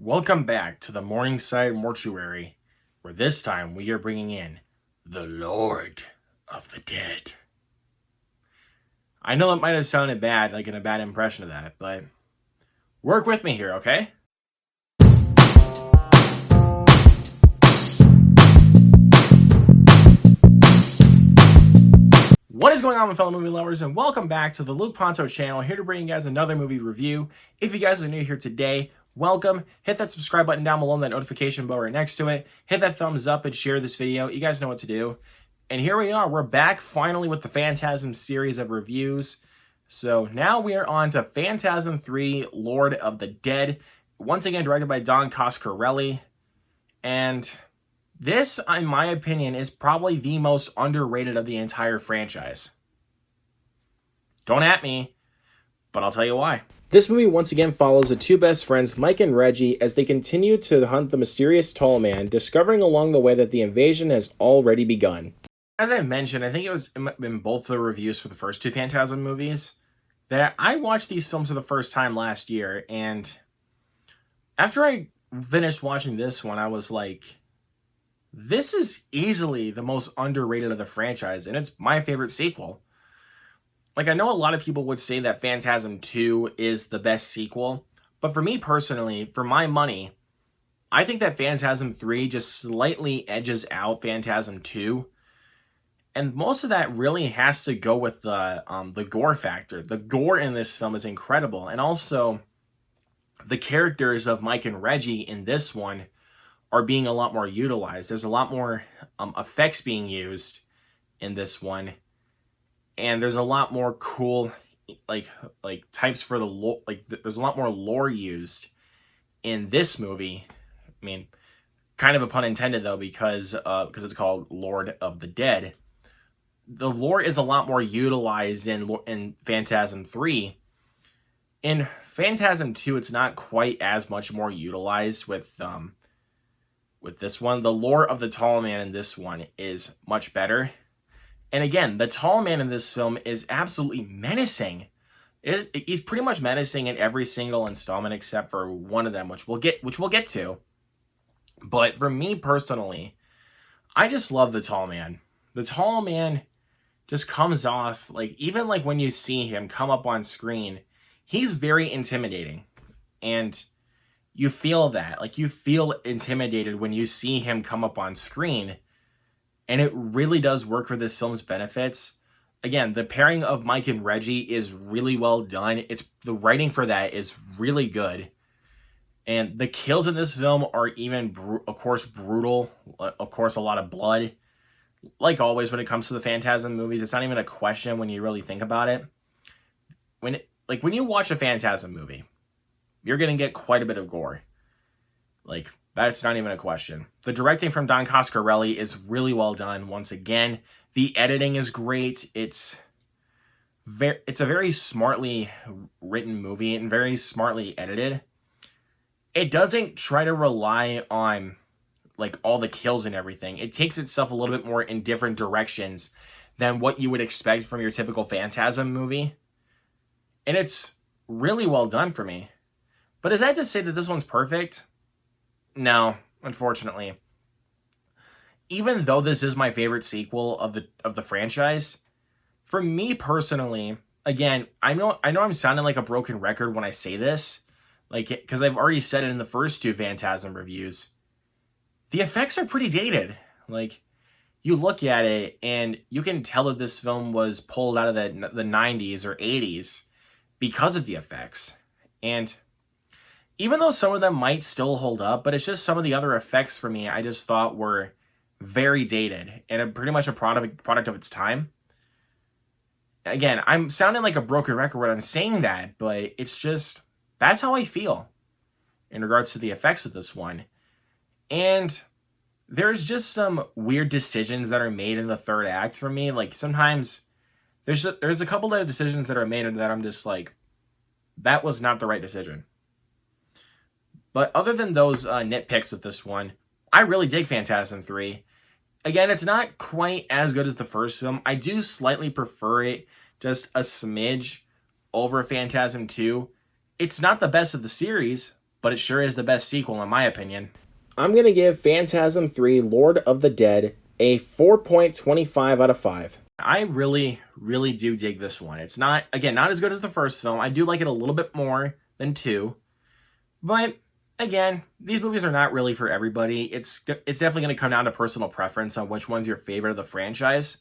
Welcome back to the Morningside Mortuary, where this time we are bringing in the Lord of the Dead. I know it might have sounded bad, like in a bad impression of that, but work with me here, okay? What is going on, my fellow movie lovers, and welcome back to the Luke Ponto channel, here to bring you guys another movie review. If you guys are new here today, welcome. Hit that subscribe button down below and that notification bell right next to it. Hit that thumbs up and share this video. You guys know what to do. And here we are. We're back finally with the Phantasm series of reviews. So now we are on to Phantasm 3, Lord of the Dead. Once again, directed by Coscarelli. And this, in my opinion, is probably the most underrated of the entire franchise. Don't at me, but I'll tell you why. This movie once again follows the two best friends, Mike and Reggie, as they continue to hunt the mysterious tall man, discovering along the way that the invasion has already begun. As I mentioned, I think it was in both the reviews for the first two Phantasm movies, that I watched these films for the first time last year, and after I finished watching this one, I was like, this is easily the most underrated of the franchise, and it's my favorite sequel. Like, I know a lot of people would say that Phantasm 2 is the best sequel, but for me personally, for my money, I think that Phantasm 3 just slightly edges out Phantasm 2, and most of that really has to go with the gore factor. The gore in this film is incredible, and also the characters of Mike and Reggie in this one are being a lot more utilized. There's a lot more effects being used in this one, and there's a lot more cool like types for the lore. There's a lot more lore used in this movie. I mean, kind of a pun intended though, because it's called Lord of the Dead. The lore is a lot more utilized in Phantasm 3. In Phantasm 2, it's not quite as much more utilized with this one. The lore of the tall man in this one is much better. And again, the tall man in this film is absolutely menacing. He's pretty much menacing in every single installment except for one of them, which we'll get to. But for me personally, I just love the tall man. The tall man just comes off, even when you see him come up on screen, he's very intimidating. And you feel that. You feel intimidated when you see him come up on screen. And it really does work for this film's benefits. Again, the pairing of Mike and Reggie is really well done. The writing for that is really good. And the kills in this film are even, of course, brutal. Of course, a lot of blood. Like always when it comes to the Phantasm movies, it's not even a question when you really think about it. When you watch a Phantasm movie, you're going to get quite a bit of gore. That's not even a question. The directing from Coscarelli is really well done. Once again, the editing is great. It's a very smartly written movie and very smartly edited. It doesn't try to rely on all the kills and everything. It takes itself a little bit more in different directions than what you would expect from your typical Phantasm movie. And it's really well done for me. But is that to say that this one's perfect? No, unfortunately. Even though this is my favorite sequel of the franchise, for me personally, again, I know I'm sounding like a broken record when I say this, because I've already said it in the first two Phantasm reviews. The effects are pretty dated. You look at it and you can tell that this film was pulled out of the 90s or 80s because of the effects. And even though some of them might still hold up, but it's just some of the other effects for me I just thought were very dated and pretty much a product of its time. Again, I'm sounding like a broken record when I'm saying that, but it's just, that's how I feel in regards to the effects with this one. And there's just some weird decisions that are made in the third act for me. Sometimes there's a couple of decisions that are made that I'm just like, that was not the right decision. But other than those nitpicks with this one, I really dig Phantasm 3. Again, it's not quite as good as the first film. I do slightly prefer it just a smidge over Phantasm 2. It's not the best of the series, but it sure is the best sequel in my opinion. I'm going to give Phantasm 3 Lord of the Dead a 4.25 out of 5. I really, really do dig this one. It's not, again, not as good as the first film. I do like it a little bit more than 2. But, again, these movies are not really for everybody. It's definitely going to come down to personal preference on which one's your favorite of the franchise.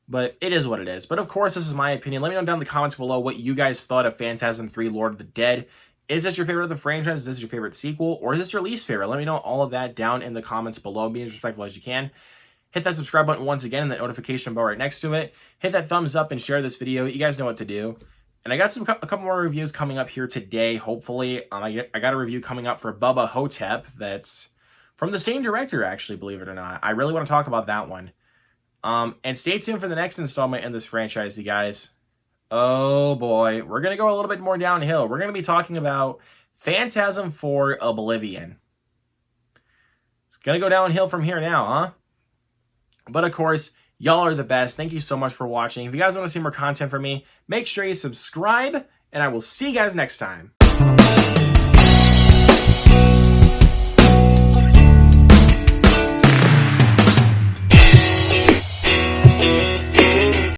But it is what it is. But, of course, this is my opinion. Let me know down in the comments below what you guys thought of Phantasm 3 Lord of the Dead. Is this your favorite of the franchise? Is this your favorite sequel? Or is this your least favorite? Let me know all of that down in the comments below. Be as respectful as you can. Hit that subscribe button once again and the notification bell right next to it. Hit that thumbs up and share this video. You guys know what to do. And I got a couple more reviews coming up here today, hopefully. I got a review coming up for Bubba Hotep that's from the same director, actually, believe it or not. I really want to talk about that one. And stay tuned for the next installment in this franchise, you guys. Oh boy, we're going to go a little bit more downhill. We're going to be talking about Phantasm 4 Oblivion. It's going to go downhill from here now, huh? But of course, y'all are the best. Thank you so much for watching. If you guys want to see more content from me, make sure you subscribe, and I will see you guys next time.